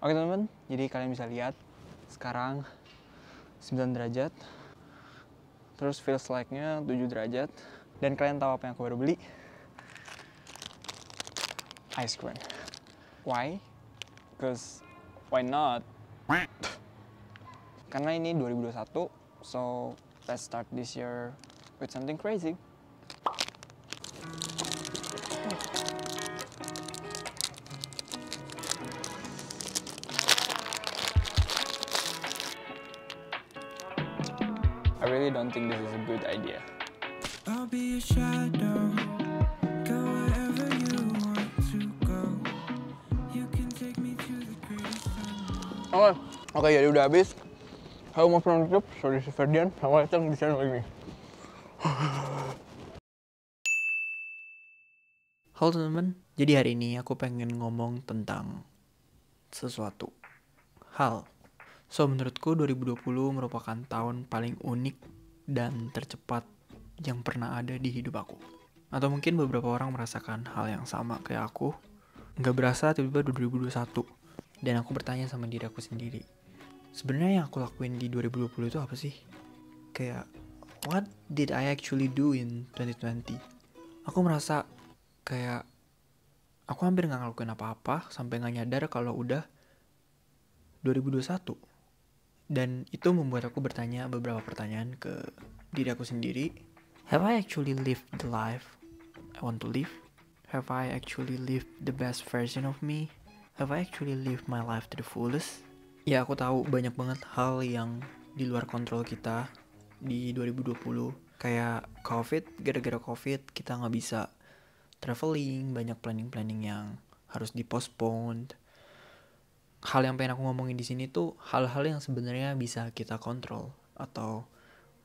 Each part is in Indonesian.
Oke teman-teman, jadi kalian bisa lihat sekarang 9 derajat, terus feels like-nya 7 derajat, dan kalian tahu apa yang aku baru beli? Ice cream. Why? Because why not? Karena ini 2021, so let's start this year with something crazy. I really don't think this is a good idea. I'll be a shadow. Go wherever you want to go. You can take me to the greatest sun. Oke, jadi udah habis. Aku mau penutup, sorry si Ferdian, sama datang di channel ini. Halo teman-teman, jadi hari ini aku pengen ngomong tentang sesuatu hal. So, menurutku 2020 merupakan tahun paling unik dan tercepat yang pernah ada di hidup aku. Atau mungkin beberapa orang merasakan hal yang sama kayak aku. Nggak berasa tiba-tiba 2021. Dan aku bertanya sama diri aku sendiri, sebenarnya yang aku lakuin di 2020 itu apa sih? Kayak, what did I actually do in 2020? Aku merasa kayak aku hampir gak ngelakuin apa-apa sampai gak nyadar kalau udah 2021. Dan itu membuat aku bertanya beberapa pertanyaan ke diri aku sendiri. Have I actually lived the life I want to live? Have I actually lived the best version of me? Have I actually lived my life to the fullest? Ya, aku tahu banyak banget hal yang di luar kontrol kita di 2020. Kayak COVID, gara-gara COVID kita gak bisa traveling, banyak planning-planning yang harus dipospone. Hal yang pengen aku ngomongin di sini tuh hal-hal yang sebenarnya bisa kita kontrol atau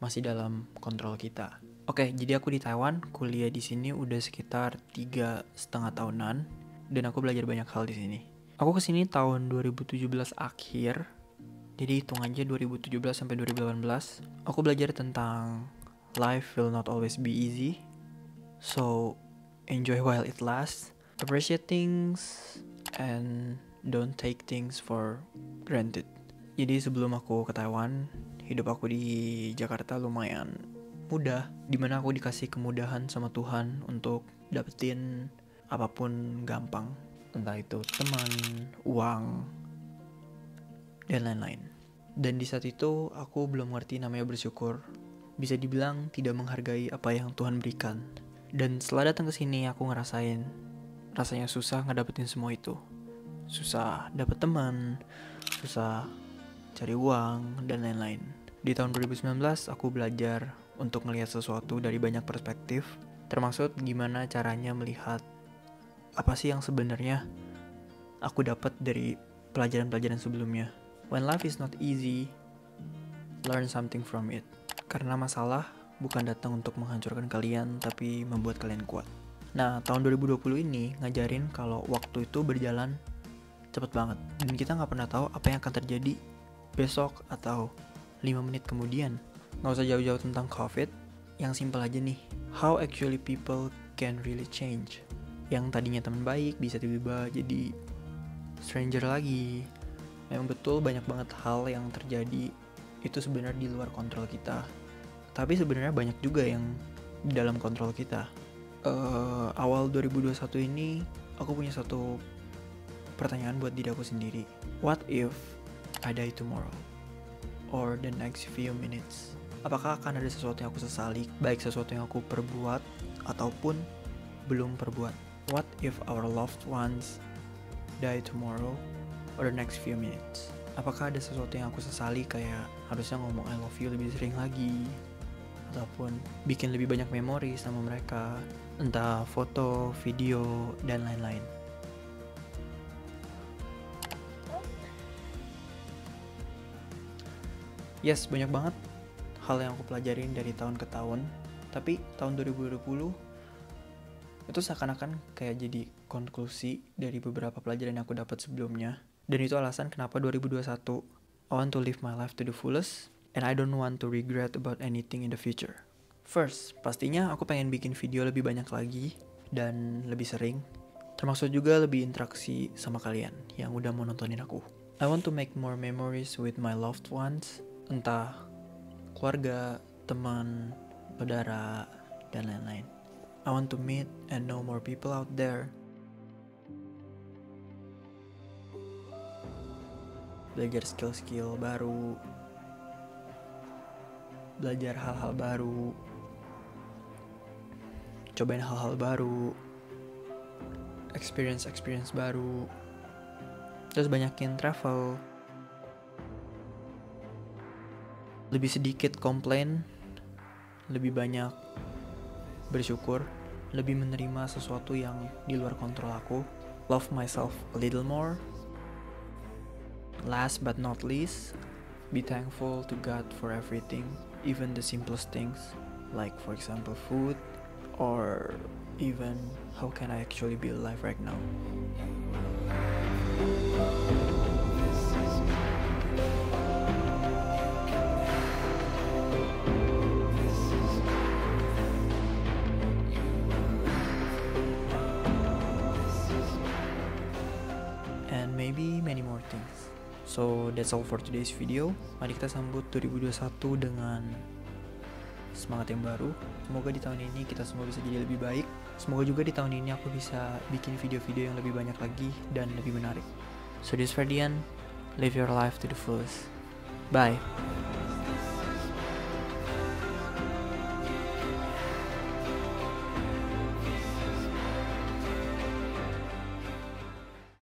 masih dalam kontrol kita. Oke, jadi aku di Taiwan, kuliah di sini udah sekitar 3,5 tahunan dan aku belajar banyak hal di sini. Aku kesini tahun 2017 akhir, jadi hitung aja 2017 sampai 2018. Aku belajar tentang life will not always be easy, so enjoy while it lasts, appreciate things, and don't take things for granted. Jadi sebelum aku ke Taiwan, hidup aku di Jakarta lumayan mudah, dimana aku dikasih kemudahan sama Tuhan untuk dapetin apapun gampang, entah itu teman, uang, dan lain-lain. Dan di saat itu aku belum ngerti namanya bersyukur, bisa dibilang tidak menghargai apa yang Tuhan berikan. Dan setelah datang ke sini aku ngerasain rasanya susah ngedapetin semua itu. Susah dapet teman, susah cari uang, dan lain-lain. Di tahun 2019 aku belajar untuk melihat sesuatu dari banyak perspektif, termasuk gimana caranya melihat apa sih yang sebenarnya aku dapat dari pelajaran-pelajaran sebelumnya. When life is not easy, learn something from it. Karena masalah bukan datang untuk menghancurkan kalian, tapi membuat kalian kuat. Nah, tahun 2020 ini ngajarin kalau waktu itu berjalan cepet banget. Dan kita gak pernah tahu apa yang akan terjadi besok atau 5 menit kemudian. Gak usah jauh-jauh tentang COVID, yang simpel aja nih. How actually people can really change. Yang tadinya teman baik bisa tiba-tiba jadi stranger lagi. Memang betul banyak banget hal yang terjadi itu sebenarnya di luar kontrol kita. Tapi sebenarnya banyak juga yang di dalam kontrol kita. Awal 2021 ini aku punya satu pertanyaan buat diri aku sendiri. What if I die tomorrow? Or the next few minutes? Apakah akan ada sesuatu yang aku sesali, baik sesuatu yang aku perbuat ataupun belum perbuat? What if our loved ones die tomorrow or the next few minutes? Apakah ada sesuatu yang aku sesali, kayak harusnya ngomong I love you lebih sering lagi, ataupun bikin lebih banyak memori sama mereka, entah foto, video, dan lain-lain. Yes, banyak banget hal yang aku pelajarin dari tahun ke tahun. Tapi tahun 2020 itu seakan-akan kayak jadi konklusi dari beberapa pelajaran yang aku dapat sebelumnya. Dan itu alasan kenapa 2021 I want to live my life to the fullest, and I don't want to regret about anything in the future. First, pastinya aku pengen bikin video lebih banyak lagi dan lebih sering. Termasuk juga lebih interaksi sama kalian yang udah mau nontonin aku. I want to make more memories with my loved ones, entah keluarga, teman, saudara, dan lain-lain. I want to meet and know more people out there. Belajar skill-skill baru, belajar hal-hal baru, cobain hal-hal baru, experience baru, terus banyakin travel, lebih sedikit komplain, lebih banyak bersyukur, lebih menerima sesuatu yang di luar kontrol aku, love myself a little more. Last but not least, be thankful to God for everything, even the simplest things, like for example food, or even how can I actually be alive right now. And maybe many more things. So that's all for today's video. Mari kita sambut 2021 dengan semangat yang baru. Semoga di tahun ini kita semua bisa jadi lebih baik. Semoga juga di tahun ini aku bisa bikin video-video yang lebih banyak lagi dan lebih menarik. So this is Ferdian, live your life to the fullest. Bye.